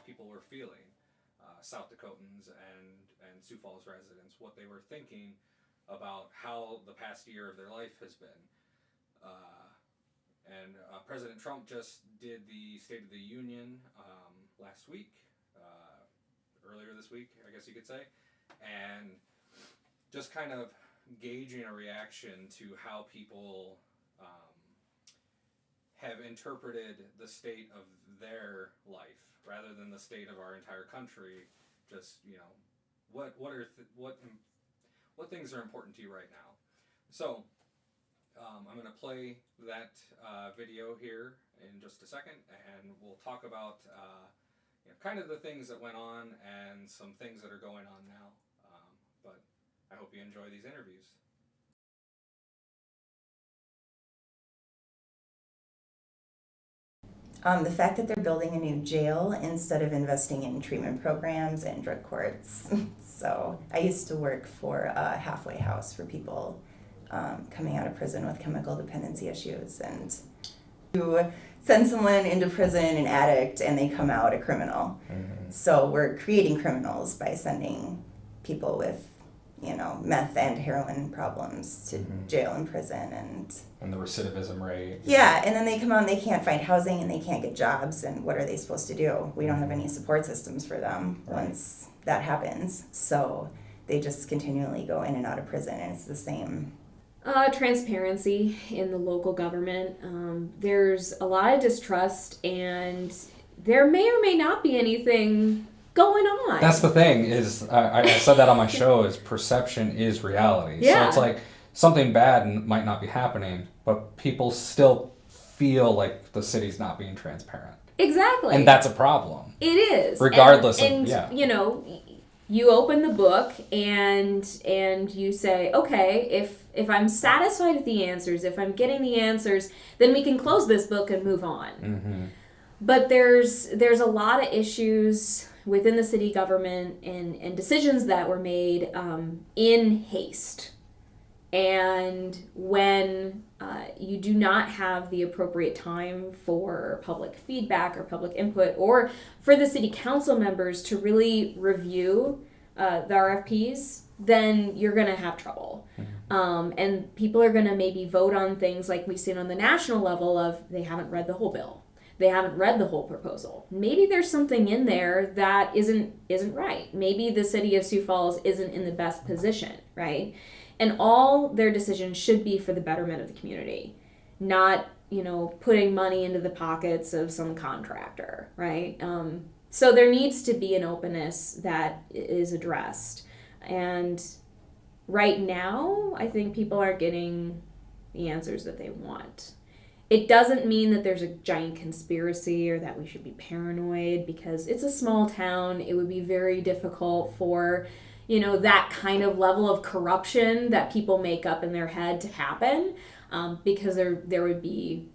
People were feeling, South Dakotans and Sioux Falls residents, what they were thinking about how the past year of their life has been. And President Trump just did the State of the Union last week, earlier this week, I guess you could say, and just kind of gauging a reaction to how people have interpreted the state of their life rather than the state of our entire country. Just, you know, what things are important to you right now. So I'm going to play that video here in just a second, and we'll talk about kind of the things that went on and some things that are going on now. But I hope you enjoy these interviews. The fact that they're building a new jail instead of investing in treatment programs and drug courts. So I used to work for a halfway house for people coming out of prison with chemical dependency issues, and you send someone into prison an addict and they come out a criminal. Mm-hmm. So we're creating criminals by sending people with meth and heroin problems to jail and prison, and the recidivism rate. Yeah, and then they come out and they can't find housing and they can't get jobs, and what are they supposed to do? We don't have any support systems for them once that happens, so they just continually go in and out of prison, and it's the same. Transparency in the local government. There's a lot of distrust, and there may or may not be anything going on. That's the thing, is I said that on my show, is perception is reality. Yeah. So it's like something bad might not be happening, but people still feel like the city's not being transparent. Exactly. And that's a problem. It is. Regardless and you open the book and you say, okay, if I'm satisfied with the answers, if I'm getting the answers, then we can close this book and move on. Mm-hmm. But there's a lot of issues within the city government and decisions that were made in haste. And when you do not have the appropriate time for public feedback or public input, or for the city council members to really review the RFPs, then you're going to have trouble. Mm-hmm. And people are going to maybe vote on things like we've seen on the national level of they haven't read the whole bill. They haven't read the whole proposal. Maybe there's something in there that isn't right. Maybe the city of Sioux Falls isn't in the best position, right? And all their decisions should be for the betterment of the community, not, putting money into the pockets of some contractor, right? So there needs to be an openness that is addressed. And right now, I think people aren't getting the answers that they want. It doesn't mean that there's a giant conspiracy or that we should be paranoid, because it's a small town. It would be very difficult for, that kind of level of corruption that people make up in their head to happen, because there would be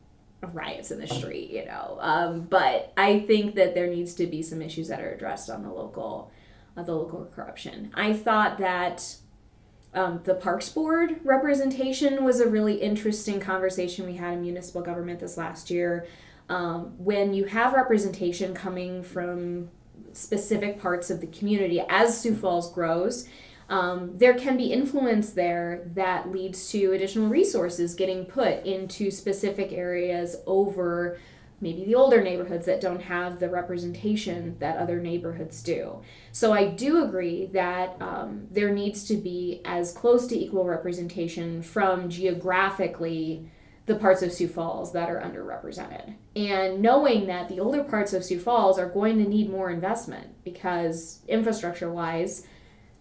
riots in the street, But I think that there needs to be some issues that are addressed on the local corruption. I thought that the Parks Board representation was a really interesting conversation we had in municipal government this last year. When you have representation coming from specific parts of the community, as Sioux Falls grows, there can be influence there that leads to additional resources getting put into specific areas over maybe the older neighborhoods that don't have the representation that other neighborhoods do. So I do agree that there needs to be as close to equal representation from geographically the parts of Sioux Falls that are underrepresented. And knowing that the older parts of Sioux Falls are going to need more investment because infrastructure-wise,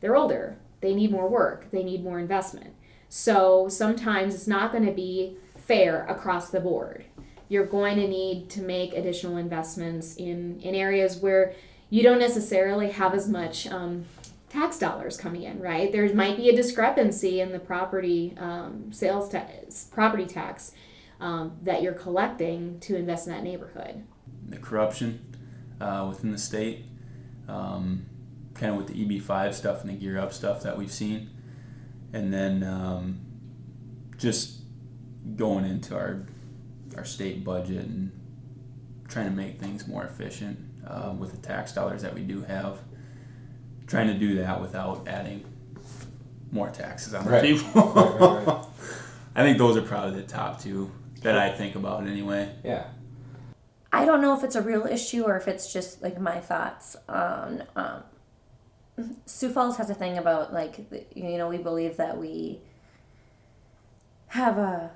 they're older. They need more work. They need more investment. So sometimes it's not going to be fair across the board. You're going to need to make additional investments in areas where you don't necessarily have as much tax dollars coming in, right? There might be a discrepancy in the property property tax that you're collecting to invest in that neighborhood. The corruption within the state, kind of with the EB5 stuff and the Gear Up stuff that we've seen, and then just going into our state budget and trying to make things more efficient with the tax dollars that we do have. Trying to do that without adding more taxes on the people. Right. I think those are probably the top two that I think about anyway. Yeah. I don't know if it's a real issue or if it's just like my thoughts on Sioux Falls has a thing about we believe that we have a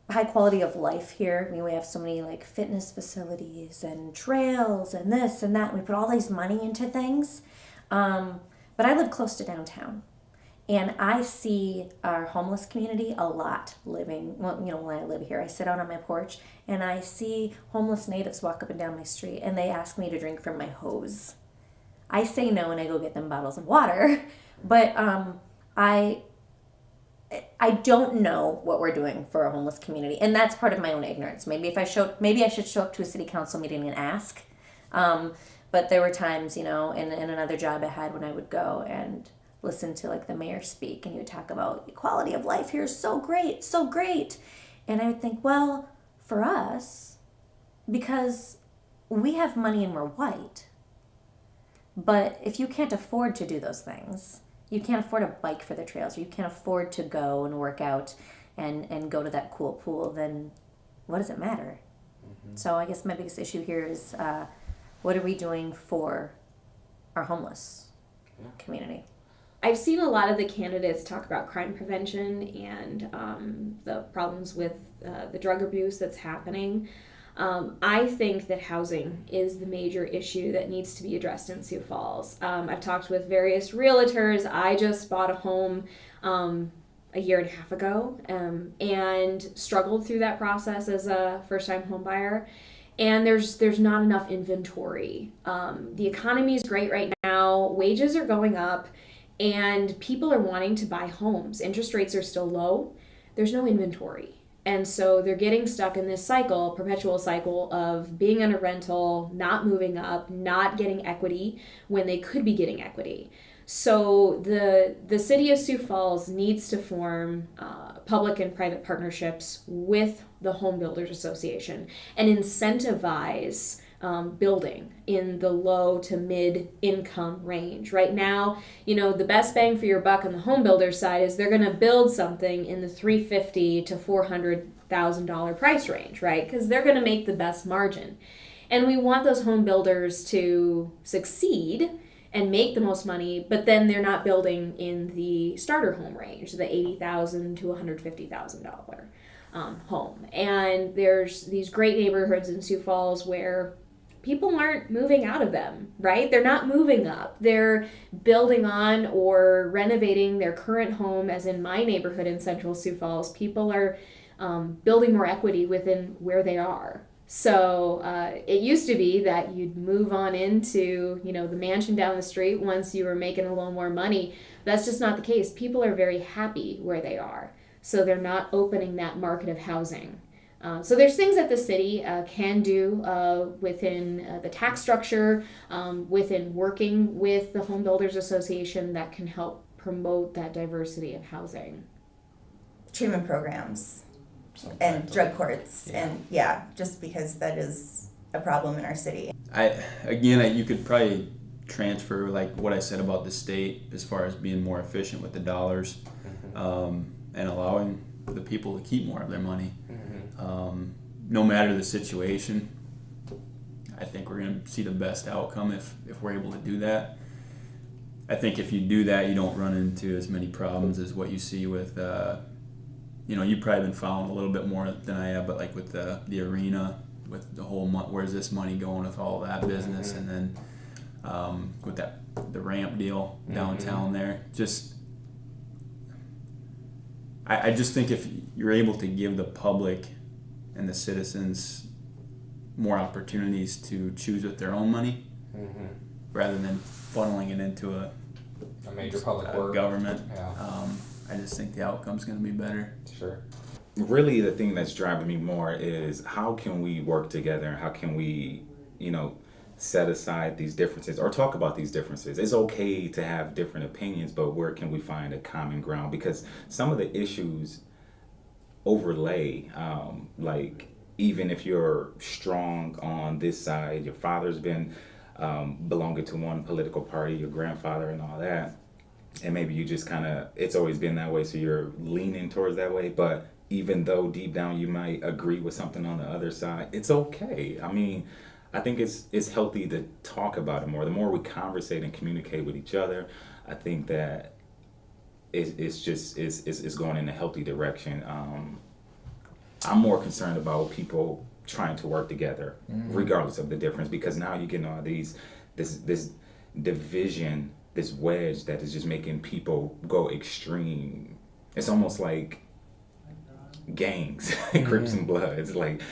high quality of life here. I mean, we have so many like fitness facilities and trails and this and that. And we put all these money into things. But I live close to downtown, and I see our homeless community a lot living, when I live here, I sit out on my porch and I see homeless natives walk up and down my street and they ask me to drink from my hose. I say no and I go get them bottles of water, but I don't know what we're doing for a homeless community, and that's part of my own ignorance. Maybe I should show up to a city council meeting and ask. But there were times, in another job I had when I would go and listen to like the mayor speak, and he would talk about the quality of life here is so great, so great. And I would think, well, for us, because we have money and we're white, but if you can't afford to do those things, you can't afford a bike for the trails, or you can't afford to go and work out and go to that cool pool, then what does it matter? Mm-hmm. So I guess my biggest issue here is what are we doing for our homeless community? I've seen a lot of the candidates talk about crime prevention and the problems with the drug abuse that's happening. I think that housing is the major issue that needs to be addressed in Sioux Falls. I've talked with various realtors. I just bought a home a year and a half ago and struggled through that process as a first-time home buyer. And there's not enough inventory. The economy is great right now. Wages are going up, and people are wanting to buy homes. Interest rates are still low. There's no inventory. And so they're getting stuck in this perpetual cycle of being on a rental, not moving up, not getting equity when they could be getting equity. So the city of Sioux Falls needs to form public and private partnerships with the Home Builders Association and incentivize building in the low to mid income range. Right now, the best bang for your buck on the home builder side is they're going to build something in the $350,000 to $400,000 price range, right? Because they're going to make the best margin. And we want those home builders to succeed and make the most money, but then they're not building in the starter home range, the $80,000 to $150,000 home. And there's these great neighborhoods in Sioux Falls where people aren't moving out of them, right? They're not moving up. They're building on or renovating their current home, as in my neighborhood in Central Sioux Falls. People are building more equity within where they are. So it used to be that you'd move on into, the mansion down the street once you were making a little more money. That's just not the case. People are very happy where they are. So they're not opening that market of housing. So there's things that the city can do within the tax structure, within working with the Home Builders Association that can help promote that diversity of housing. Treatment programs and drug courts, and just because that is a problem in our city. You could probably transfer, like what I said about the state, as far as being more efficient with the dollars, and allowing the people to keep more of their money. No matter the situation, I think we're going to see the best outcome if we're able to do that. I think if you do that, you don't run into as many problems as what you see with, you've probably been following a little bit more than I have, but like with the arena, with the whole, where's this money going with all that business, and then with the ramp deal downtown there. I just think if you're able to give the public and the citizens more opportunities to choose with their own money, rather than funneling it into a major public work government, Yeah. I just think the outcome's going to be better. Sure. Really, the thing that's driving me more is how can we work together? How can we, set aside these differences or talk about these differences? It's okay to have different opinions, but where can we find a common ground? Because some of the issues overlay, like even if you're strong on this side, your father's been belonging to one political party, your grandfather and all that, and maybe you just it's always been that way, so you're leaning towards that way. But even though deep down you might agree with something on the other side, it's okay. I mean, I think it's healthy to talk about it more. The more we conversate and communicate with each other, I think that it's going in a healthy direction. I'm more concerned about people trying to work together, regardless of the difference, because now you're getting all this division, this wedge that is just making people go extreme. It's almost like gangs, Crips and Blood. It's like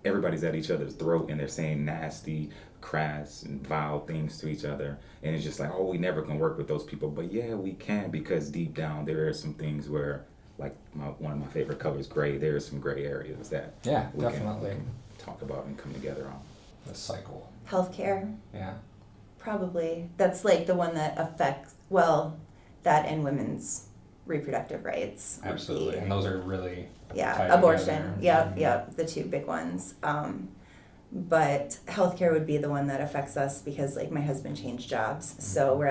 everybody's at each other's throat and they're saying nasty, crass, and vile things to each other. And it's just like, oh, we never can work with those people. But yeah, we can, because deep down there are some things where, like one of my favorite colors, gray, there are some gray areas that we definitely can talk about and come together on. The cycle. Healthcare, Yeah. probably. That's like the one that affects, that and women's reproductive rights. would Absolutely. be- And those are really Yeah, tied abortion. together. Yep, the two big ones. But healthcare would be the one that affects us because, like, my husband changed jobs, so we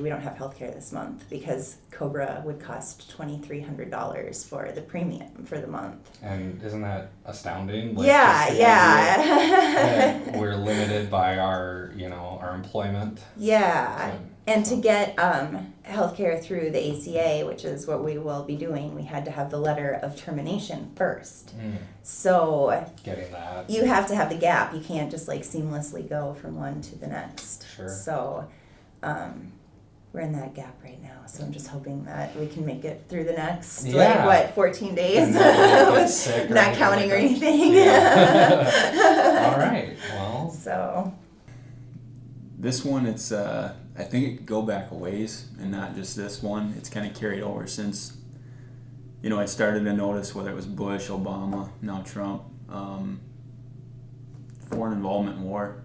don't have healthcare this month because Cobra would cost $2,300 for the premium for the month. And isn't that astounding? Yeah, just the yeah. idea that we're limited by our employment. Yeah. So- And to get healthcare through the ACA, which is what we will be doing, we had to have the letter of termination first. So Getting that. you have to have the gap. You can't just like seamlessly go from one to the next. Sure. So we're in that gap right now. So I'm just hoping that we can make it through the next 14 days, Get sick or not anything counting like or that. anything. Yeah. All right. Well. So This one, it's I think it could go back a ways, and not just this one. It's kind of carried over since, I started to notice whether it was Bush, Obama, now Trump, foreign involvement in war.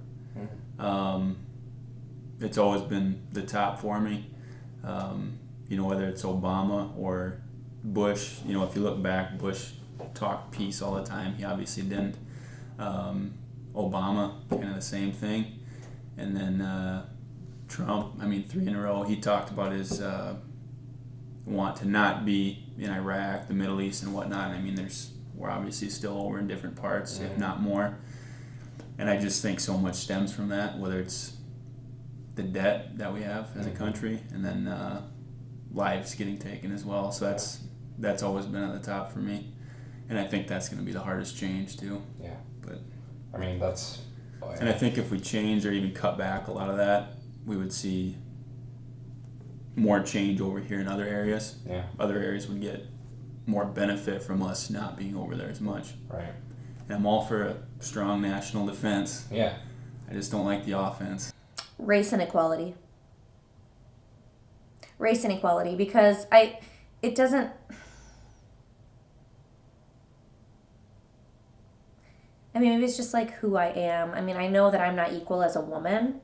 It's always been the top for me. Whether it's Obama or Bush, if you look back, Bush talked peace all the time. He obviously didn't. Obama, kind of the same thing. And then Trump, 3 in a row, he talked about his want to not be in Iraq, the Middle East, and whatnot. We're obviously still over in different parts, if not more. And I just think so much stems from that, whether it's the debt that we have as a country, and then lives getting taken as well. So that's always been at the top for me. And I think that's going to be the hardest change too. Yeah. But That's. and I think if we change or even cut back a lot of that, we would see more change over here in other areas. Yeah. Other areas would get more benefit from us not being over there as much. Right. And I'm all for a strong national defense. Yeah. I just don't like the offense. Race inequality. Because it doesn't. Maybe it's just like who I am. I know that I'm not equal as a woman.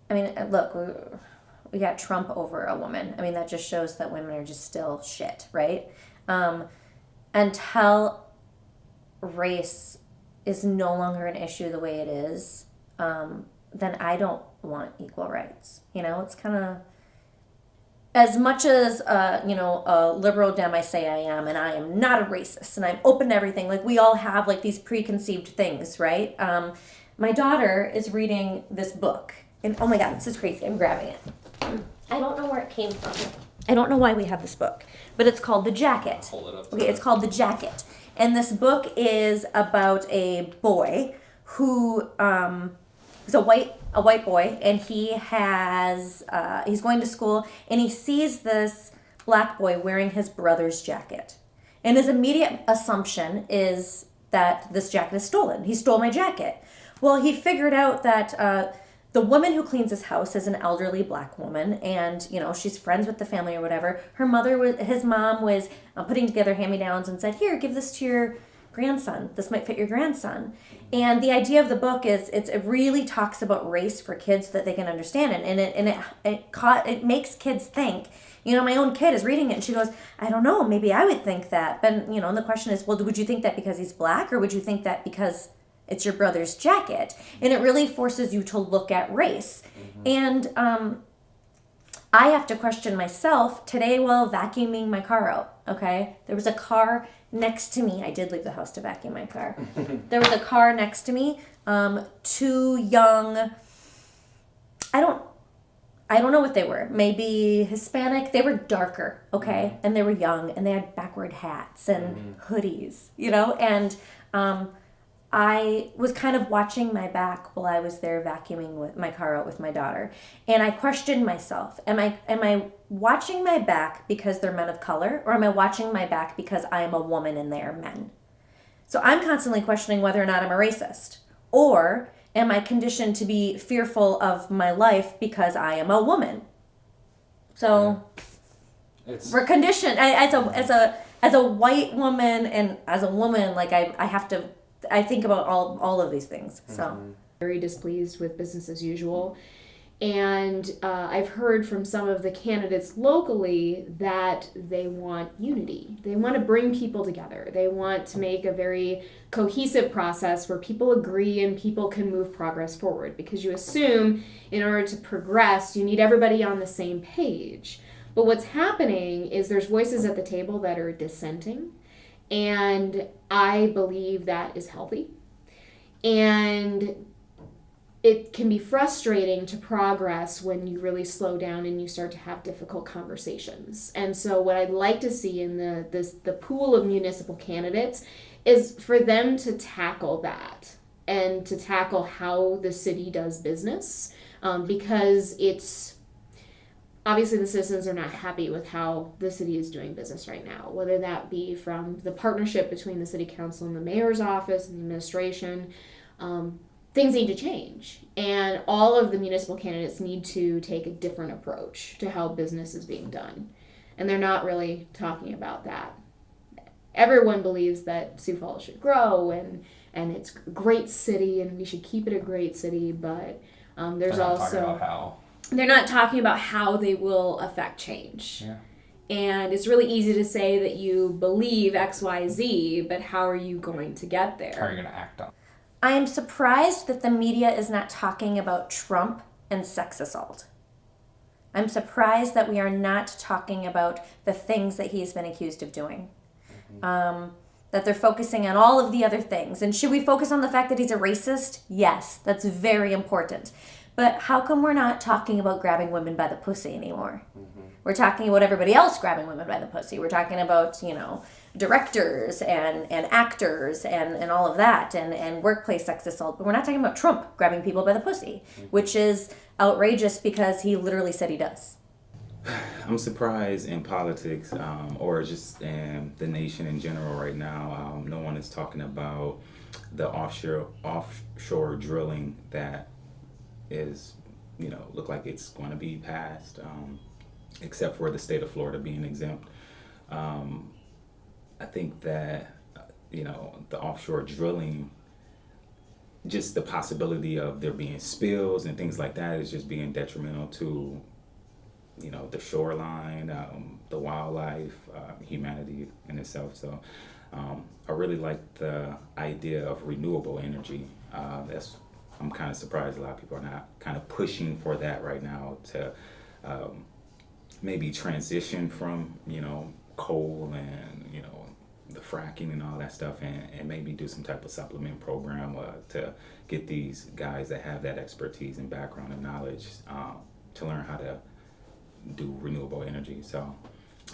Look, we got Trump over a woman. That just shows that women are just still shit, right? Until race is no longer an issue the way it is, then I don't want equal rights. You know, it's kind of, as much as, a liberal Dem I say I am, and I am not a racist, and I'm open to everything. Like, we all have, like, these preconceived things, right? My daughter is reading this book, and oh my God, this is crazy. I'm grabbing it. I don't know where it came from. I don't know why we have this book, but it's called The Jacket. Hold it up. Okay, it's called The Jacket. And this book is about a boy who is a white boy, and he's going to school, and he sees this black boy wearing his brother's jacket. And his immediate assumption is that this jacket is stolen. He stole my jacket. Well, he figured out that the woman who cleans his house is an elderly black woman, and she's friends with the family or whatever. His mom was putting together hand-me-downs and said, "Here, give this to your grandson. This might fit your grandson." And the idea of the book is it really talks about race for kids so that they can understand it, and it makes kids think. My own kid is reading it and she goes, "I don't know, maybe I would think that." But and the question is, well, would you think that because he's black, or would you think that because it's your brother's jacket? And it really forces you to look at race. And I have to question myself today while vacuuming my car out, okay? There was a car next to me. I did leave the house to vacuum my car. There was a car next to me. Two young, I don't know what they were. Maybe Hispanic. They were darker, okay? And they were young, and they had backward hats and hoodies, and I was kind of watching my back while I was there vacuuming with my car out with my daughter. And I questioned myself, am I watching my back because they're men of color, or am I watching my back because I am a woman and they are men? So I'm constantly questioning whether or not I'm a racist. Or am I conditioned to be fearful of my life because I am a woman? So we're conditioned as a white woman, and as a woman, like I think about all of these things. So very displeased with business as usual. And I've heard from some of the candidates locally that they want unity. They want to bring people together. They want to make a very cohesive process where people agree and people can move progress forward. Because you assume in order to progress, you need everybody on the same page. But what's happening is there's voices at the table that are dissenting. And I believe that is healthy. And it can be frustrating to progress when you really slow down and you start to have difficult conversations. And so what I'd like to see in the pool of municipal candidates is for them to tackle that and to tackle how the city does business, because it's obviously the citizens are not happy with how the city is doing business right now, whether that be from the partnership between the city council and the mayor's office and the administration. Things need to change, and all of the municipal candidates need to take a different approach to how business is being done, and they're not really talking about that. Everyone believes that Sioux Falls should grow, and it's a great city, and we should keep it a great city, but there's also they're not talking about how they will affect change. Yeah. And it's really easy to say that you believe X, Y, Z, but how are you going to get there? How are you going to act on it? I am surprised that the media is not talking about Trump and sex assault. I'm surprised that we are not talking about the things that he's been accused of doing. That they're focusing on all of the other things. And should we focus on the fact that he's a racist? Yes, that's very important. But how come we're not talking about grabbing women by the pussy anymore? We're talking about everybody else grabbing women by the pussy. We're talking about, directors and actors and all of that and workplace sex assault. But we're not talking about Trump grabbing people by the pussy, which is outrageous because he literally said he does. I'm surprised in politics or just in the nation in general right now, no one is talking about the offshore drilling that is, look like it's going to be passed, except for the state of Florida being exempt. I think that, the offshore drilling, just the possibility of there being spills and things like that is just being detrimental to the shoreline, the wildlife, humanity in itself. So I really like the idea of renewable energy. I'm kind of surprised a lot of people are not kind of pushing for that right now to maybe transition from coal and the fracking and all that stuff, and maybe do some type of supplement program to get these guys that have that expertise and background and knowledge to learn how to do renewable energy. So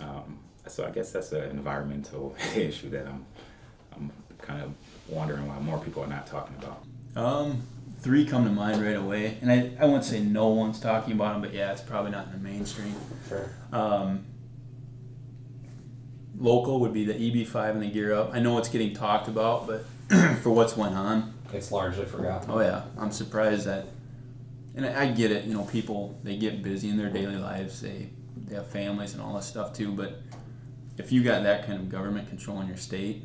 I guess that's an environmental issue that I'm kind of wondering why more people are not talking about. 3 come to mind right away, and I won't say no one's talking about them, but yeah, it's probably not in the mainstream. Sure. Local would be the EB5 and the Gear Up. I know it's getting talked about, but for what's went on, It's largely forgotten. oh yeah, I'm surprised that, and I get it, people, they get busy in their daily lives, they have families and all that stuff too, but if you got that kind of government control in your state,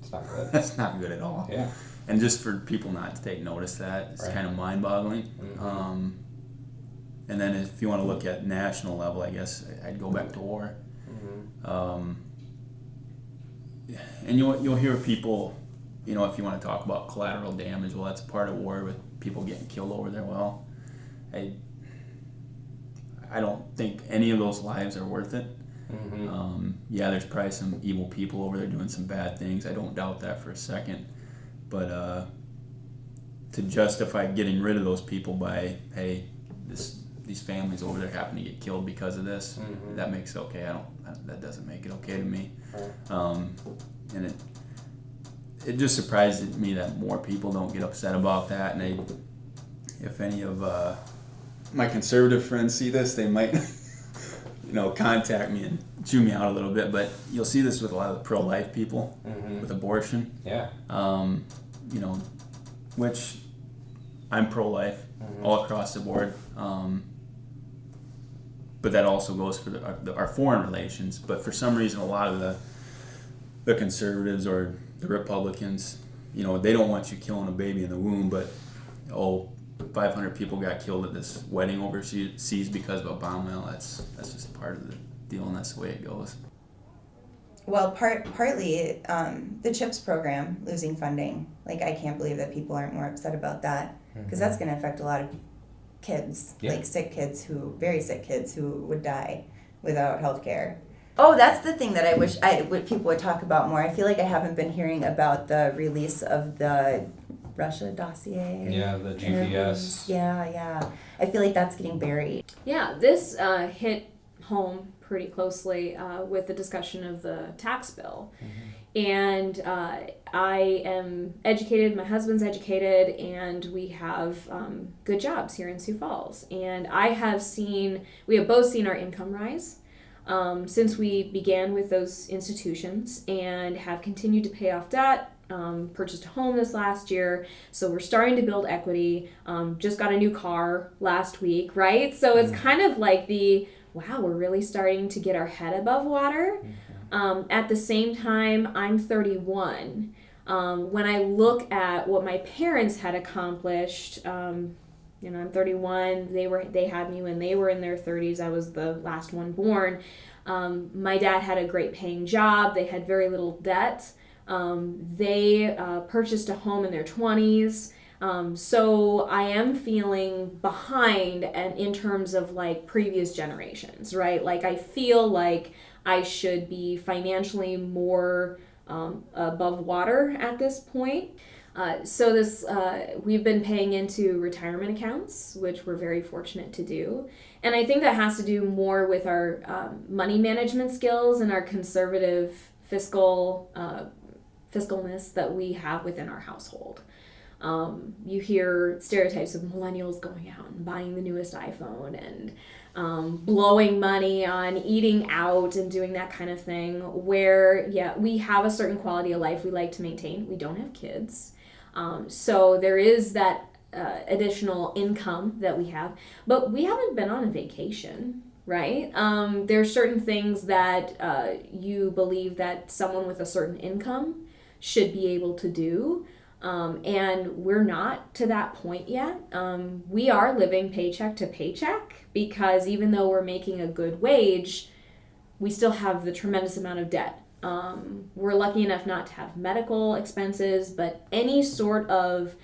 It's not good. that's not good at all. Yeah. And just for people not to take notice of that, it's Right. kind of mind-boggling. Mhm. And then if you want to look at national level, I guess I'd go back to war. Mm-hmm. And you'll hear people, if you want to talk about collateral damage, well, that's a part of war with people getting killed over there. Well, I don't think any of those lives are worth it. Mm-hmm. Yeah, there's probably some evil people over there doing some bad things. I don't doubt that for a second. But to justify getting rid of those people by, hey, these families over there happen to get killed because of this, Mhm. that makes it okay. That doesn't make it okay to me. Right. And it just surprises me that more people don't get upset about that. And if any of my conservative friends see this, they might contact me and chew me out a little bit. But you'll see this with a lot of the pro-life people Mm-hmm. with abortion. Yeah. Which I'm pro-life Mhm. all across the board. But that also goes for our foreign relations. But for some reason, a lot of the conservatives or the Republicans, they don't want you killing a baby in the womb, but 500 people got killed at this wedding overseas because of a bomb. Well, that's just part of the deal, and that's the way it goes. Well, partly the CHIPS program losing funding. Like, I can't believe that people aren't more upset about that, because that's going to affect a lot of kids, Yeah. like very sick kids who would die without health care. Oh, that's the thing that I wish people would talk about more. I feel like I haven't been hearing about the release of the Russia dossier. Yeah, the GPS. Yeah. I feel like that's getting buried. Yeah, this hit home pretty closely with the discussion of the tax bill. And I am educated, my husband's educated, and we have good jobs here in Sioux Falls. And we have both seen our income rise since we began with those institutions, and have continued to pay off debt, purchased a home this last year. So we're starting to build equity, just got a new car last week, right? So it's kind of like wow, we're really starting to get our head above water. At the same time, I'm 31. When I look at what my parents had accomplished, I'm 31. They had me when they were in their 30s. I was the last one born. My dad had a great paying job. They had very little debt. They purchased a home in their 20s. So I am feeling behind and in terms of like previous generations, right? Like, I feel like I should be financially more above water at this point. We've been paying into retirement accounts, which we're very fortunate to do. And I think that has to do more with our money management skills and our conservative fiscalness that we have within our household. You hear stereotypes of millennials going out and buying the newest iPhone and blowing money on eating out and doing that kind of thing, where, yeah, we have a certain quality of life we like to maintain. We don't have kids. So there is that additional income that we have, but we haven't been on a vacation, right? There are certain things that you believe that someone with a certain income should be able to do. And we're not to that point yet. We are living paycheck to paycheck because even though we're making a good wage, we still have the tremendous amount of debt. We're lucky enough not to have medical expenses, but any sort of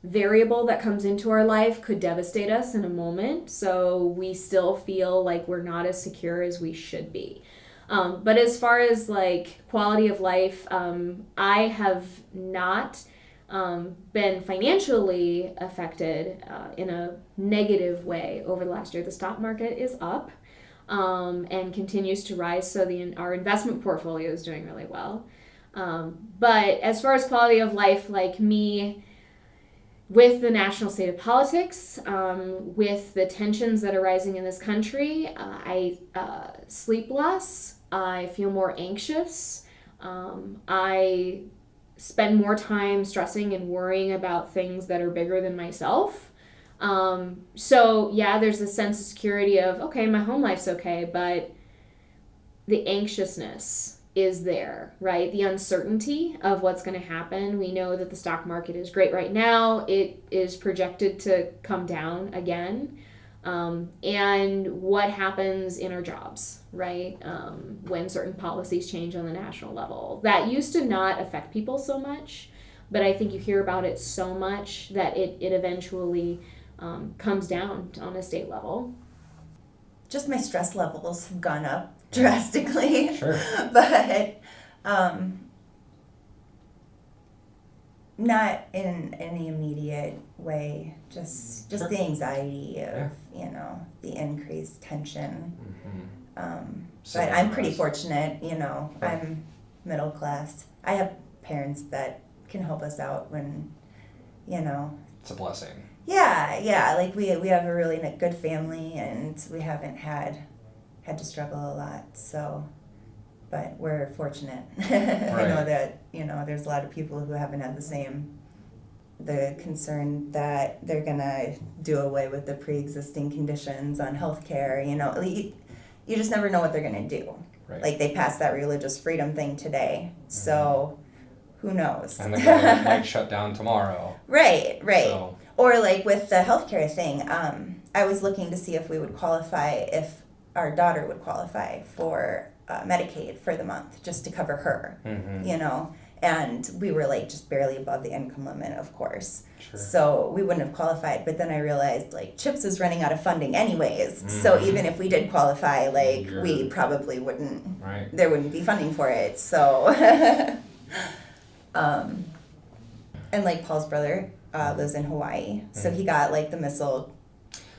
variable that comes into our life could devastate us in a moment. So we still feel like we're not as secure as we should be. But as far as like quality of life, I have not been financially affected in a negative way over the last year. The stock market is up and continues to rise, so our investment portfolio is doing really well. But as far as quality of life, like me, with the national state of politics, with the tensions that are rising in this country, I sleep less. I feel more anxious. I spend more time stressing and worrying about things that are bigger than myself. So yeah, there's a sense of security of, okay, my home life's okay, but the anxiousness is there, right? The uncertainty of what's going to happen. We know that the stock market is great right now. It is projected to come down again. And what happens in our jobs, right? When certain policies change on the national level. That used to not affect people so much, but I think you hear about it so much that it eventually comes down on a state level. Just my stress levels have gone up drastically. Sure. But not in any immediate way. Just Sure. the anxiety of, Yeah. the increased tension. Mm-hmm. But I'm pretty fortunate, Right. I'm middle class. I have parents that can help us out when, It's a blessing. Yeah, like we have a really good family and we haven't had to struggle a lot, so, but we're fortunate. I know that, there's a lot of people who haven't had the concern that they're gonna do away with the pre-existing conditions on healthcare, you just never know what they're gonna do. Right. Like they passed that religious freedom thing today, so who knows? And the government might shut down tomorrow. Right. So, Or like with the healthcare thing, I was looking to see if if our daughter would qualify for Medicaid for the month, just to cover her, and we were like just barely above the income limit, of course. sure. So we wouldn't have qualified, but then I realized like CHIPS is running out of funding anyways, so even if we did qualify, like we probably wouldn't, Right. there wouldn't be funding for it, so. And like Paul's brother lives in Hawaii, so he got like the missile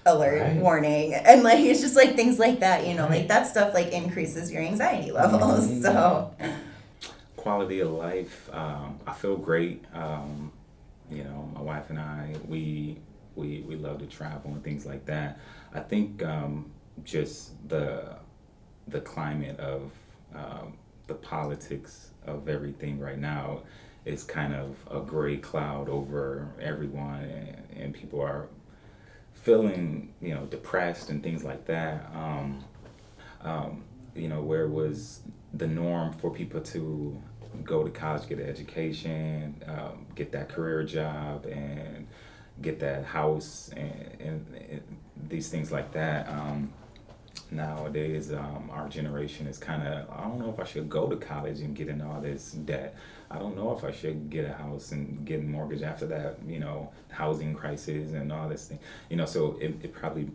alert Right. warning, and like it's just like things like that, Right. like that stuff like increases your anxiety levels. Mhm. So Quality of life, I feel great. My wife and I, we love to travel and things like that. I think just the climate of the politics of everything right now is kind of a gray cloud over everyone, and people are feeling, depressed and things like that. Where it was the norm for people to go to college, get an education, get that career job, and get that house, and these things like that. Nowadays, our generation is kind of, I don't know if I should go to college and get in all this debt. I don't know if I should get a house and get a mortgage after that, housing crisis and all this thing. So it probably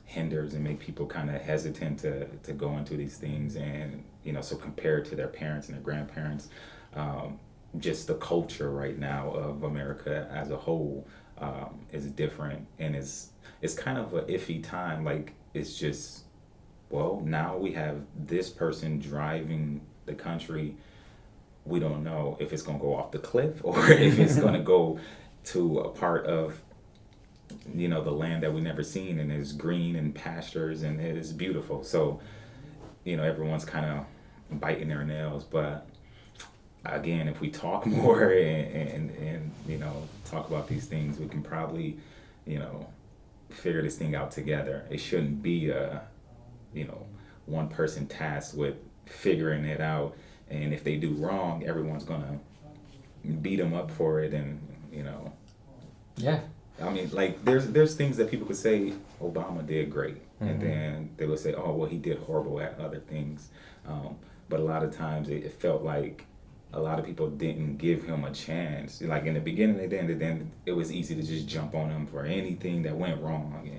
hinders and make people kind of hesitant to go into these things. And, so compared to their parents and their grandparents, just the culture right now of America as a whole is different. And it's kind of an iffy time. Like, it's just, well, now we have this person driving the country. We don't know if it's going to go off the cliff or if it's going to go to a part of, the land that we never seen, and it's green and pastures and it is beautiful. So, everyone's kind of biting their nails. But again, if we talk more and talk about these things, we can probably, figure this thing out together. It shouldn't be a one person tasked with figuring it out, and if they do wrong, everyone's gonna beat him up for it, and you know. Yeah. I mean, like there's things that people could say Obama did great, and then they would say, oh well, he did horrible at other things. But a lot of times it felt like a lot of people didn't give him a chance. Like in the beginning, they didn't. And then it was easy to just jump on him for anything that went wrong,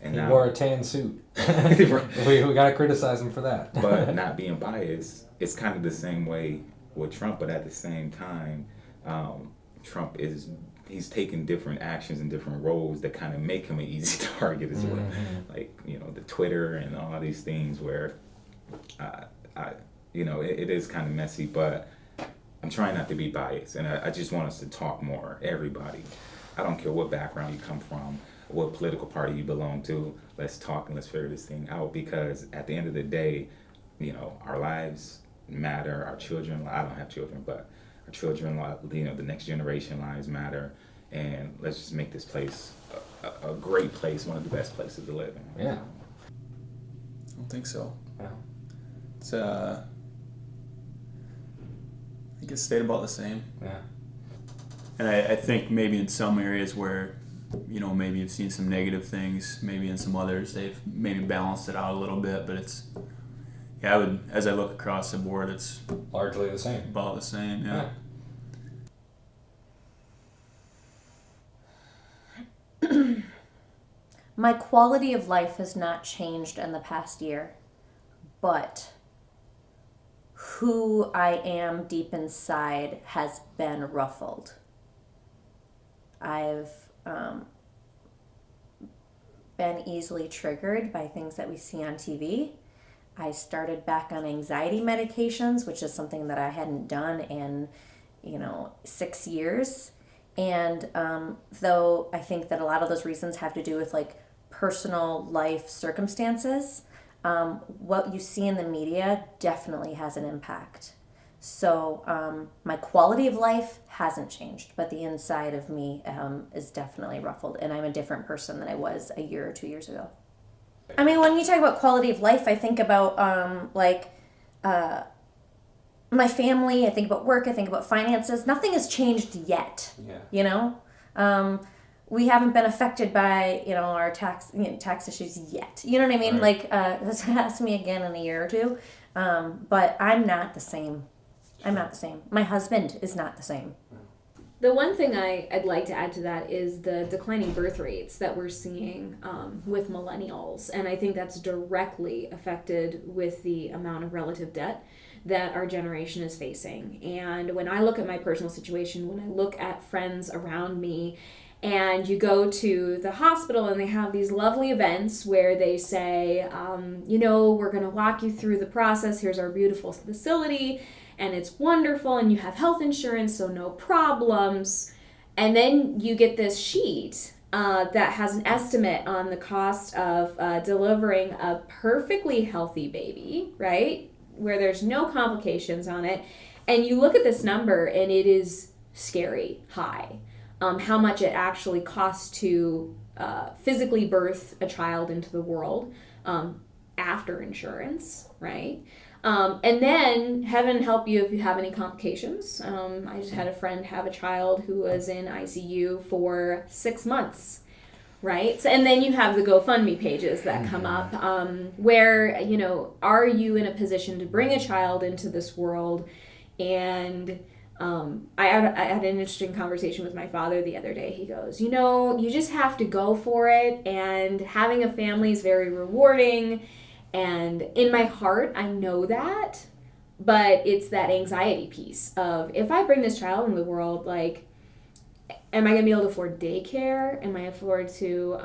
and He now, wore a tan suit. we gotta criticize him for that. but not being biased, it's kind of the same way with Trump. But at the same time, Trump he's taking different actions and different roles that kind of make him an easy target as well. Like, you know, the Twitter and all these things where, it is kind of messy, but I'm trying not to be biased. And I just want us to talk more, everybody. I don't care what background you come from, what political party you belong to. Let's talk and let's figure this thing out, because at the end of the day, you know, our lives matter, our children, I don't have children, but our children, you know, the next generation lives matter, and let's just make this place a great place, one of the best places to live in. Yeah. I don't think so. Yeah. It's I think it's stayed about the same. Yeah. And I think maybe in some areas where, you know, maybe you've seen some negative things, maybe in some others they've maybe balanced it out a little bit, but it's, as I look across the board, it's Largely the same. about the same, yeah. My quality of life has not changed in the past year, but who I am deep inside has been ruffled. I've been easily triggered by things that we see on TV. I started back on anxiety medications, which is something that I hadn't done in, 6 years. And though I think that a lot of those reasons have to do with like personal life circumstances, what you see in the media definitely has an impact. So my quality of life hasn't changed, but the inside of me is definitely ruffled, and I'm a different person than I was a year or 2 years ago. I mean, when you talk about quality of life, I think about my family, I think about work, I think about finances. Nothing has changed yet. Yeah. You know? We haven't been affected by, our tax issues yet. You know what I mean? Right. Ask me again in a year or two. But I'm not the same. I'm not the same. My husband is not the same. The one thing I'd like to add to that is the declining birth rates that we're seeing with millennials. And I think that's directly affected with the amount of relative debt that our generation is facing. And when I look at my personal situation, when I look at friends around me, and you go to the hospital and they have these lovely events where they say, we're going to walk you through the process. Here's our beautiful facility, and it's wonderful, and you have health insurance, so no problems. And then you get this sheet that has an estimate on the cost of delivering a perfectly healthy baby, right? Where there's no complications on it. And you look at this number and it is scary high. How much it actually costs to physically birth a child into the world after insurance, right? And then heaven help you if you have any complications. I just had a friend have a child who was in ICU for 6 months, right? So, and then you have the GoFundMe pages that come up where, are you in a position to bring a child into this world? And I had an interesting conversation with my father the other day. He goes, you just have to go for it, and having a family is very rewarding. And in my heart, I know that, but it's that anxiety piece of, if I bring this child into the world, like, am I going to be able to afford daycare? Am I afford to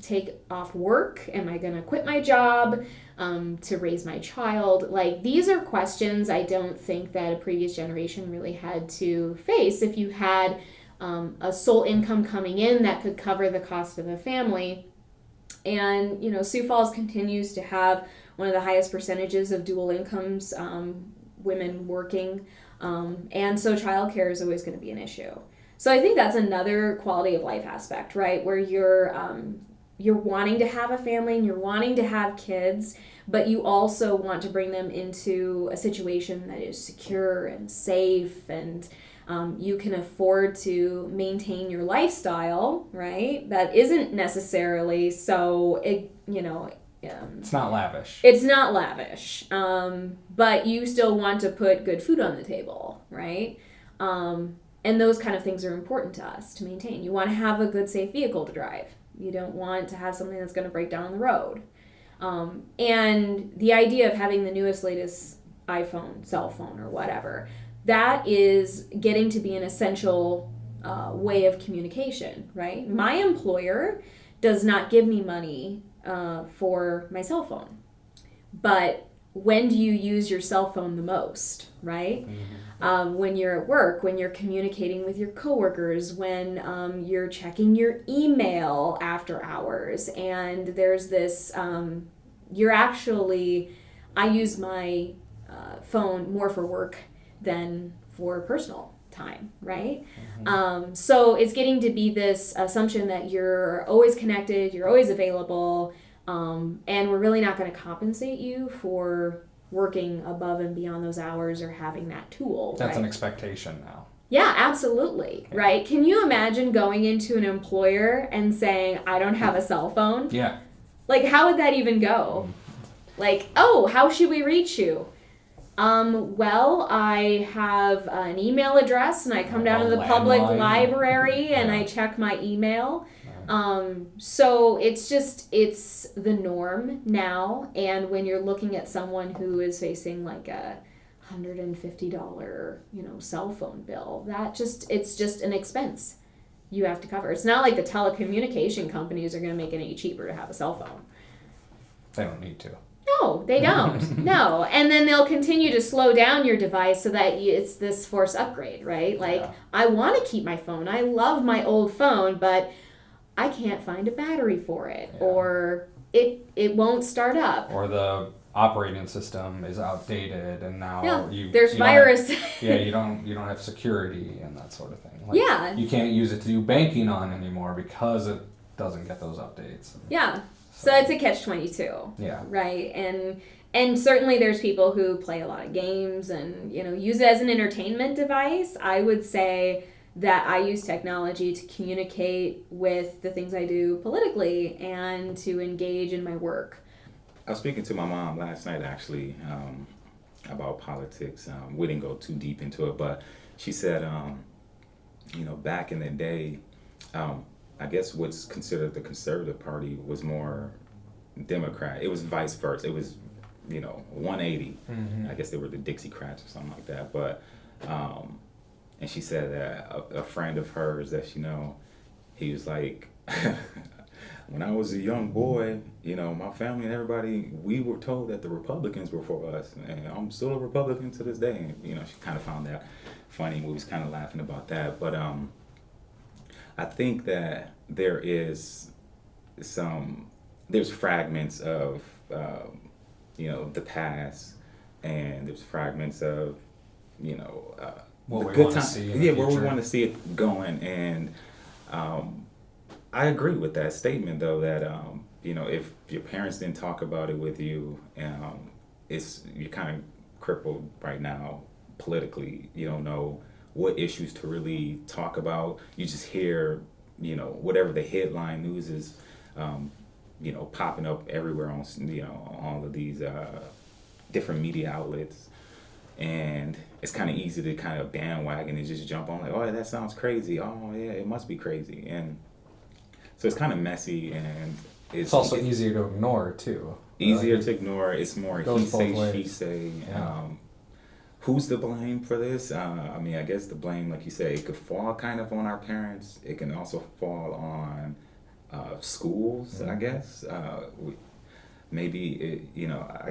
take off work? Am I going to quit my job to raise my child? Like, these are questions I don't think that a previous generation really had to face. If you had a sole income coming in that could cover the cost of a family. And, Sioux Falls continues to have one of the highest percentages of dual incomes, women working. And so childcare is always going to be an issue. So I think that's another quality of life aspect, right? Where you're wanting to have a family and you're wanting to have kids, but you also want to bring them into a situation that is secure and safe, and you can afford to maintain your lifestyle, right? That isn't necessarily so, It's not lavish. it's not lavish, but you still want to put good food on the table, right? And those kind of things are important to us to maintain. You want to have a good, safe vehicle to drive. You don't want to have something that's going to break down on the road. And the idea of having the newest, latest iPhone, cell phone, or whatever, that is getting to be an essential way of communication, right? My employer does not give me money for my cell phone. But when do you use your cell phone the most, right? When you're at work, when you're communicating with your coworkers, when you're checking your email after hours, and there's this, I use my phone more for work than for personal time, right? So it's getting to be this assumption that you're always connected, you're always available, and we're really not going to compensate you for working above and beyond those hours or having that tool. That's right? an expectation now. Yeah, absolutely, right? Can you imagine going into an employer and saying, I don't have a cell phone? Yeah. Like, how would that even go? Like, oh, how should we reach you? Well, I have an email address and I come down to the public landline. library and Yeah. I check my email. So it's the norm now. And when you're looking at someone who is facing like a $150, cell phone bill, it's just an expense you have to cover. It's not like the telecommunication companies are going to make it any cheaper to have a cell phone. They don't need to. No, they don't. No. And then they'll continue to slow down your device so that it's this forced upgrade, right? Like, Yeah. I want to keep my phone. I love my old phone, but I can't find a battery for it, Yeah. or it won't start up. Or the operating system is outdated, and now There's you don't virus. you don't have security and that sort of thing. Like, Yeah. You can't use it to do banking on anymore because it doesn't get those updates. Yeah. So it's a catch-22. Yeah. Right. And certainly there's people who play a lot of games and, use it as an entertainment device. I would say that I use technology to communicate with the things I do politically and to engage in my work. I was speaking to my mom last night, actually, about politics. We didn't go too deep into it, but she said, back in the day, I guess what's considered the conservative party was more Democrat. It was vice versa. It was, 180. I guess they were the Dixiecrats or something like that. But, and she said that a friend of hers that she he was like, when I was a young boy, my family and everybody, we were told that the Republicans were for us. And I'm still a Republican to this day. And, she kind of found that funny. We was kind of laughing about that. But I think that there's fragments of, the past, and there's fragments of, What the we good wanna time. see in the Yeah, where we future. want to see it going. And I agree with that statement, though, that, if your parents didn't talk about it with you, you're kind of crippled right now politically. You don't know what issues to really talk about. You just hear, whatever the headline news is, popping up everywhere on, all of these different media outlets. And it's kind of easy to kind of bandwagon and just jump on like, oh, that sounds crazy. Oh, yeah, it must be crazy. And so it's kind of messy, and It's also easier to ignore too. easier to ignore. It's more Goes he say, both she ways. say. Yeah. Who's to blame for this? I guess the blame, like you say, it could fall kind of on our parents. It can also fall on schools, I guess. I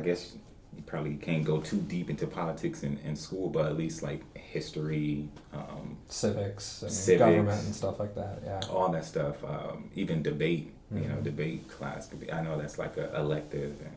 guess you probably can't go too deep into politics in school, but at least like history, Civics and Civics. government and stuff like that. Yeah. all that stuff, even debate, debate class could be, I know that's like a elective. And,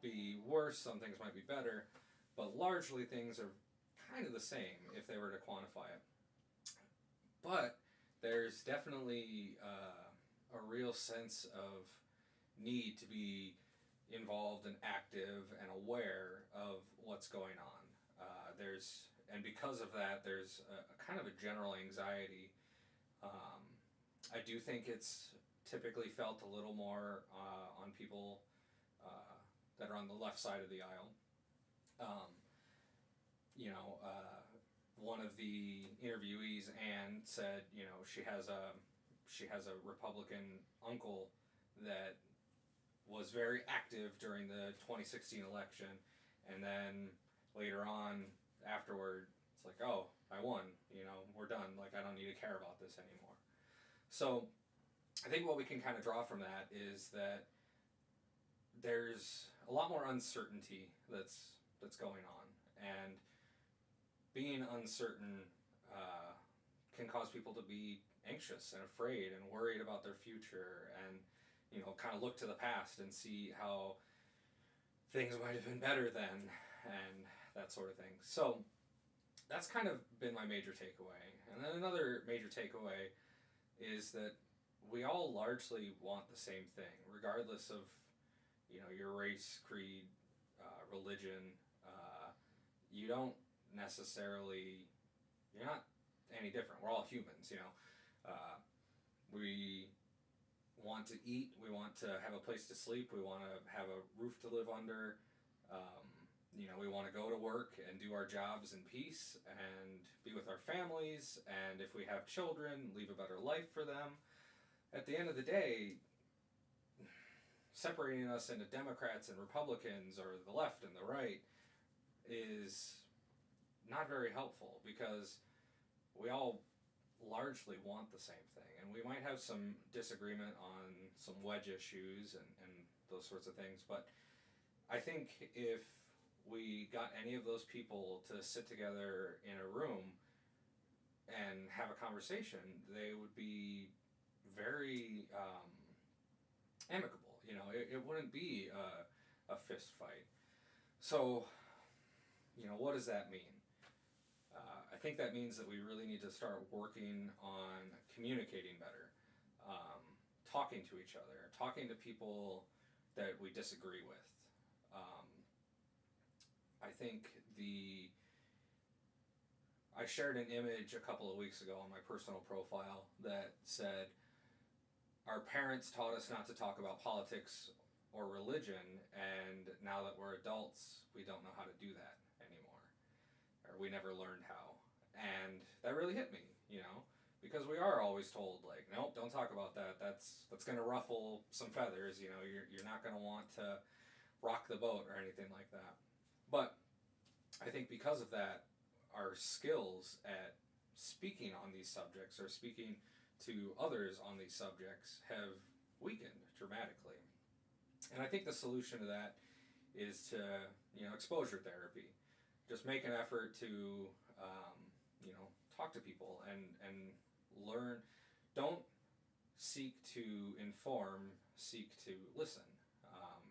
be worse, some things might be better, but largely things are kind of the same if they were to quantify it. But there's definitely a real sense of need to be involved and active and aware of what's going on. And because of that, there's a kind of a general anxiety. I do think it's typically felt a little more on people that are on the left side of the aisle. One of the interviewees, Anne, said, she has a Republican uncle that was very active during the 2016 election, and then later on, afterward, it's like, oh, I won, we're done, like, I don't need to care about this anymore. So I think what we can kind of draw from that is that there's a lot more uncertainty that's going on, and being uncertain can cause people to be anxious and afraid and worried about their future, and kind of look to the past and see how things might have been better then, and that sort of thing. So that's kind of been my major takeaway. And then another major takeaway is that we all largely want the same thing, regardless of your race, creed, religion. You don't necessarily, you're not any different. We're all humans, we want to eat, we want to have a place to sleep, we want to have a roof to live under, we want to go to work and do our jobs in peace and be with our families, and if we have children, leave a better life for them. At the end of the day, separating us into Democrats and Republicans, or the left and the right, is not very helpful, because we all largely want the same thing, and we might have some disagreement on some wedge issues and those sorts of things, but I think if we got any of those people to sit together in a room and have a conversation, they would be very amicable. It wouldn't be a fist fight. So, what does that mean? I think that means that we really need to start working on communicating better, talking to each other, talking to people that we disagree with. I think I shared an image a couple of weeks ago on my personal profile that said, our parents taught us not to talk about politics or religion, and now that we're adults, we don't know how to do that anymore, or we never learned how. And that really hit me, because we are always told, like, nope, don't talk about that. That's going to ruffle some feathers. You're not going to want to rock the boat or anything like that. But I think because of that, our skills at speaking on these subjects, or speaking to others on these subjects, have weakened dramatically. And I think the solution to that is to, exposure therapy. Just make an effort to, talk to people and learn. Don't seek to inform, seek to listen.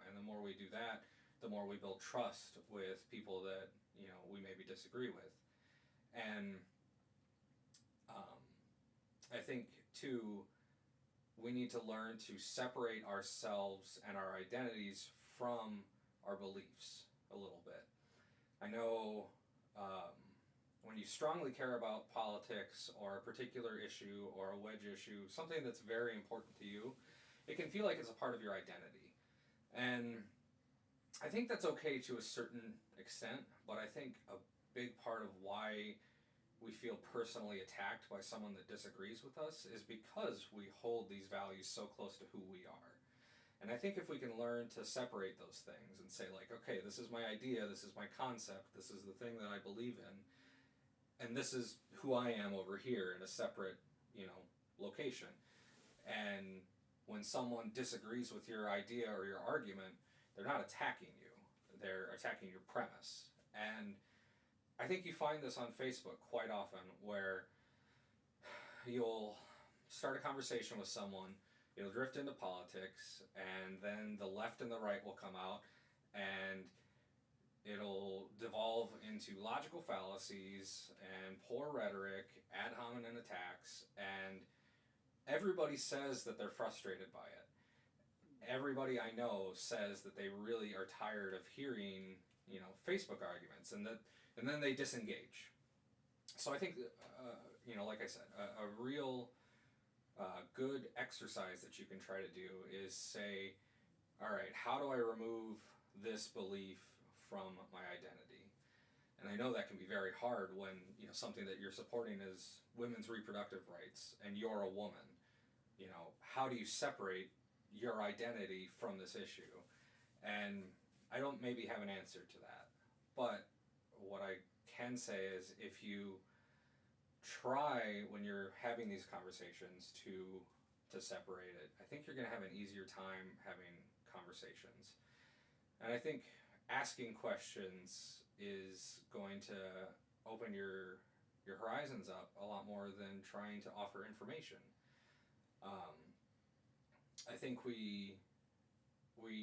And the more we do that, the more we build trust with people that, we maybe disagree with. And I think, too, we need to learn to separate ourselves and our identities from our beliefs a little bit. I know when you strongly care about politics or a particular issue or a wedge issue, something that's very important to you, it can feel like it's a part of your identity. And I think that's okay to a certain extent, but I think a big part of why we feel personally attacked by someone that disagrees with us is because we hold these values so close to who we are. And I think if we can learn to separate those things and say, like, okay, this is my idea, this is my concept, this is the thing that I believe in, and this is who I am over here in a separate, location. And when someone disagrees with your idea or your argument, they're not attacking you, they're attacking your premise. And I think you find this on Facebook quite often, where you'll start a conversation with someone, it'll drift into politics, and then the left and the right will come out, and it'll devolve into logical fallacies and poor rhetoric, ad hominem attacks, and everybody says that they're frustrated by it. Everybody I know says that they really are tired of hearing, Facebook arguments, and then they disengage. So I think, like I said, a real good exercise that you can try to do is say, all right, how do I remove this belief from my identity? And I know that can be very hard when something that you're supporting is women's reproductive rights, and you're a woman. How do you separate your identity from this issue? And I don't maybe have an answer to that, but what I can say is if you try when you're having these conversations to separate it, I think you're going to have an easier time having conversations. And I think asking questions is going to open your horizons up a lot more than trying to offer information. I think we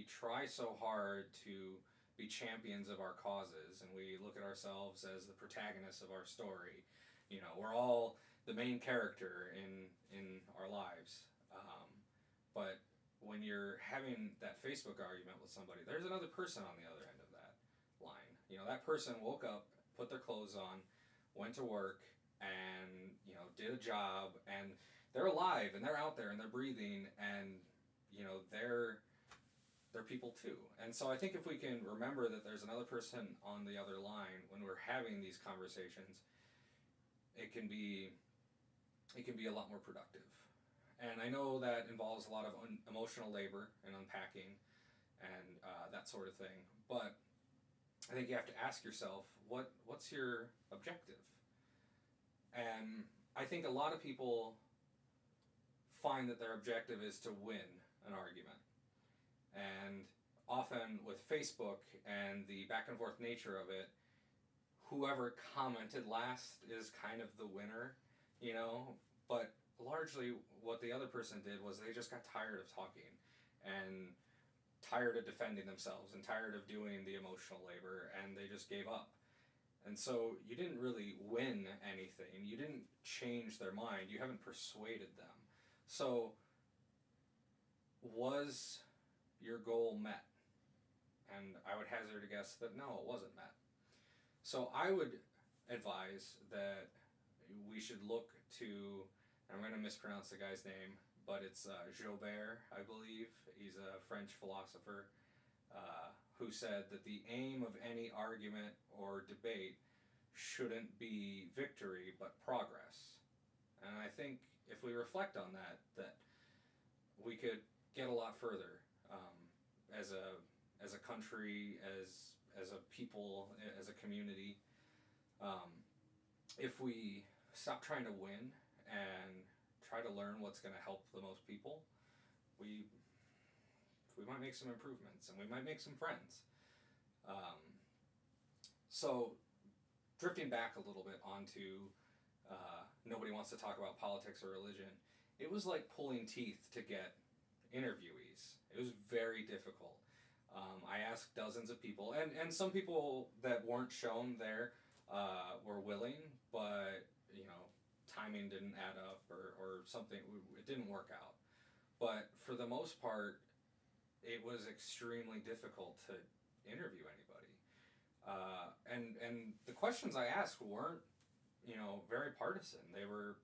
try so hard to be champions of our causes, and we look at ourselves as the protagonists of our story. We're all the main character in our lives. But when you're having that Facebook argument with somebody, there's another person on the other end of that line. That person woke up, put their clothes on, went to work, and did a job, and they're alive, and they're out there, and they're breathing, and they're people too. And so I think if we can remember that there's another person on the other line when we're having these conversations, it can be a lot more productive. And I know that involves a lot of emotional labor and unpacking and that sort of thing. But I think you have to ask yourself, what's your objective? And I think a lot of people find that their objective is to win an argument. And often with Facebook and the back and forth nature of it, whoever commented last is kind of the winner, but largely what the other person did was they just got tired of talking and tired of defending themselves and tired of doing the emotional labor, and they just gave up. And so you didn't really win anything. You didn't change their mind. You haven't persuaded them. So was your goal met? And I would hazard a guess that no, it wasn't met. So I would advise that we should look to, I'm going to mispronounce the guy's name, but it's Joubert, I believe. He's a French philosopher who said that the aim of any argument or debate shouldn't be victory but progress. And I think if we reflect on that we could get a lot further as a country, as a people, as a community. If we stop trying to win and try to learn what's going to help the most people, we might make some improvements, and we might make some friends. So drifting back a little bit onto nobody wants to talk about politics or religion, it was like pulling teeth to get interviewees. It was very difficult. I asked dozens of people, and some people that weren't shown there were willing, but timing didn't add up or something, it didn't work out. But for the most part, it was extremely difficult to interview anybody. And the questions I asked weren't, very partisan. They were,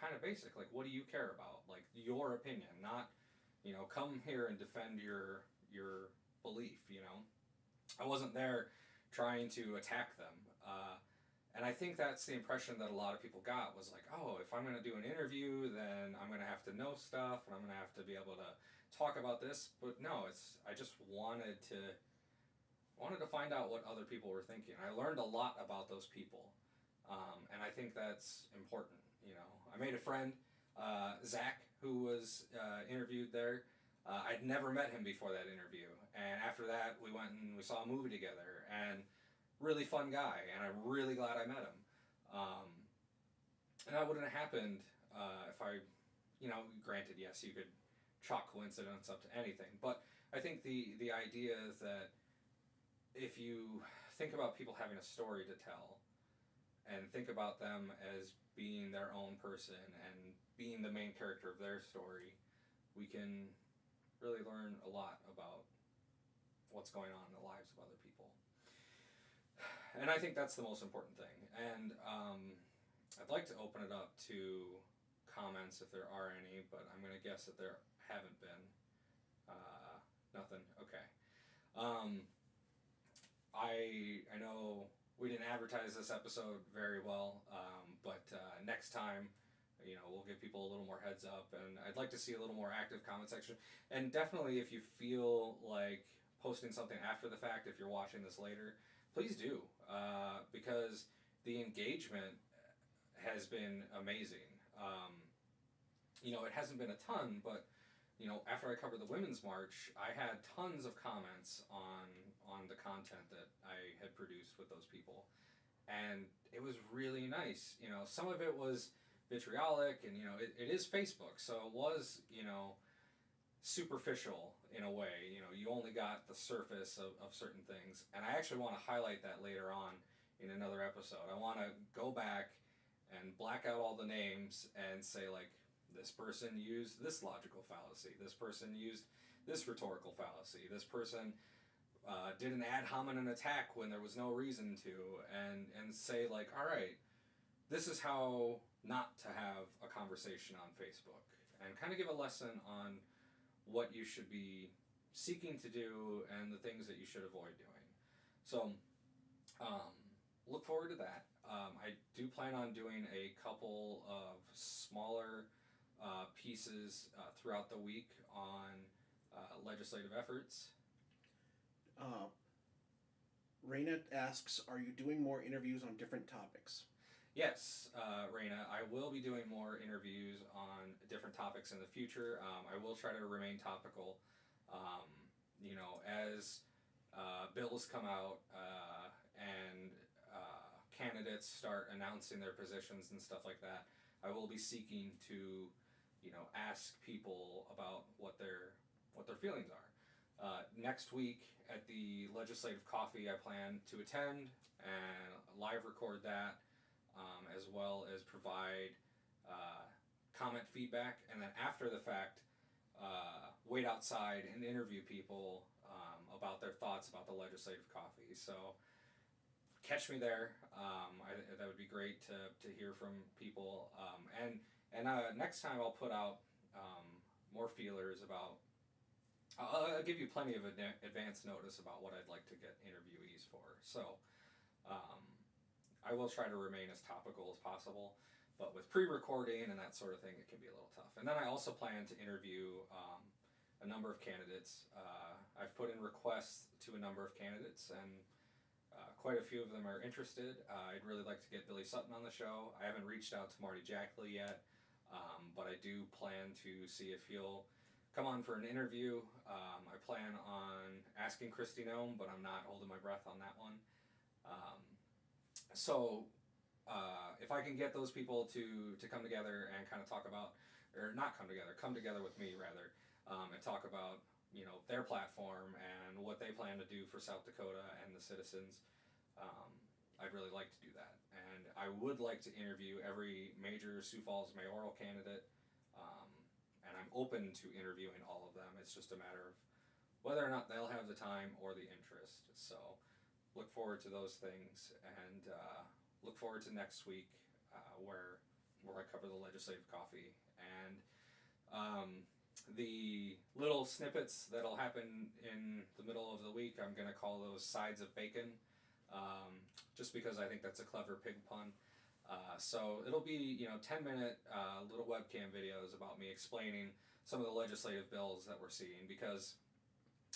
kind of basic. Like, what do you care about? Like, your opinion, not, come here and defend your belief, I wasn't there trying to attack them. And I think that's the impression that a lot of people got was like, oh, if I'm going to do an interview, then I'm going to have to know stuff, and I'm going to have to be able to talk about this. But no, I just wanted to find out what other people were thinking. I learned a lot about those people, and I think that's important. I made a friend, Zach, who was interviewed there. I'd never met him before that interview, and after that, we went and we saw a movie together, and really fun guy, and I'm really glad I met him. And that wouldn't have happened if I, granted, yes, you could chalk coincidence up to anything, but I think the idea is that if you think about people having a story to tell, and think about them as being their own person and being the main character of their story, we can really learn a lot about what's going on in the lives of other people. And I think that's the most important thing. And I'd like to open it up to comments if there are any, but I'm going to guess that there haven't been. Nothing? Okay. I know we didn't advertise this episode very well, but next time, we'll give people a little more heads up, and I'd like to see a little more active comment section. And definitely, if you feel like posting something after the fact, if you're watching this later, please do, because the engagement has been amazing. It hasn't been a ton, but after I covered the Women's March, I had tons of comments on the content that I had produced with those people, and it was really nice. Some of it was vitriolic, and it is Facebook, so it was superficial in a way. You only got the surface of certain things, and I actually want to highlight that later on in another episode. I want to go back and black out all the names and say, like, this person used this logical fallacy, this person used this rhetorical fallacy, this person did an ad hominem attack when there was no reason to, and say, like, all right, this is how not to have a conversation on Facebook, and kind of give a lesson on what you should be seeking to do and the things that you should avoid doing. So look forward to that. I do plan on doing a couple of smaller pieces throughout the week on legislative efforts. Raina asks, are you doing more interviews on different topics? Yes, Raina, I will be doing more interviews on different topics in the future. I will try to remain topical. As bills come out and candidates start announcing their positions and stuff like that, I will be seeking to ask people about what their feelings are. Next week at the Legislative Coffee, I plan to attend and live record that, as well as provide comment feedback, and then after the fact, wait outside and interview people about their thoughts about the Legislative Coffee. So catch me there. That would be great to hear from people. And next time I'll put out more feelers about. I'll give you plenty of advance notice about what I'd like to get interviewees for. So I will try to remain as topical as possible, but with pre-recording and that sort of thing, it can be a little tough. And then I also plan to interview a number of candidates. I've put in requests to a number of candidates, and quite a few of them are interested. I'd really like to get Billy Sutton on the show. I haven't reached out to Marty Jackley yet, but I do plan to see if he'll come on for an interview. I plan on asking Christy Nome, but I'm not holding my breath on that one. So if I can get those people to come together and kind of talk about, or not come together with me rather, and talk about their platform and what they plan to do for South Dakota and the citizens, I'd really like to do that. And I would like to interview every major Sioux Falls mayoral candidate, and I'm open to interviewing all of them. It's just a matter of whether or not they'll have the time or the interest. So look forward to those things, and look forward to next week where I cover the Legislative Coffee. And the little snippets that'll happen in the middle of the week, I'm going to call those sides of bacon, just because I think that's a clever pig pun. So it'll be 10-minute little webcam videos about me explaining some of the legislative bills that we're seeing, because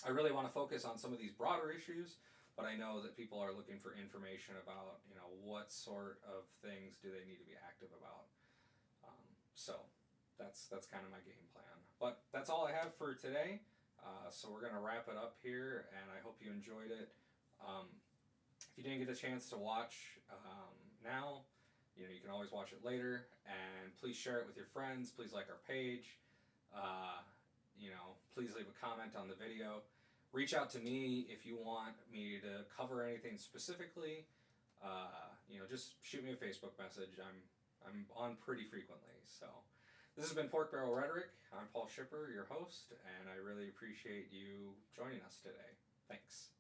I really want to focus on some of these broader issues, but I know that people are looking for information about what sort of things do they need to be active about. So that's kind of my game plan. But that's all I have for today. So we're gonna wrap it up here, and I hope you enjoyed it. If you didn't get a chance to watch now, you can always watch it later, and please share it with your friends. Please like our page. Please leave a comment on the video. reach out to me if you want me to cover anything specifically. Just shoot me a Facebook message. I'm on pretty frequently. So this has been Pork Barrel Rhetoric. I'm Paul Shipper, your host, and I really appreciate you joining us today. Thanks.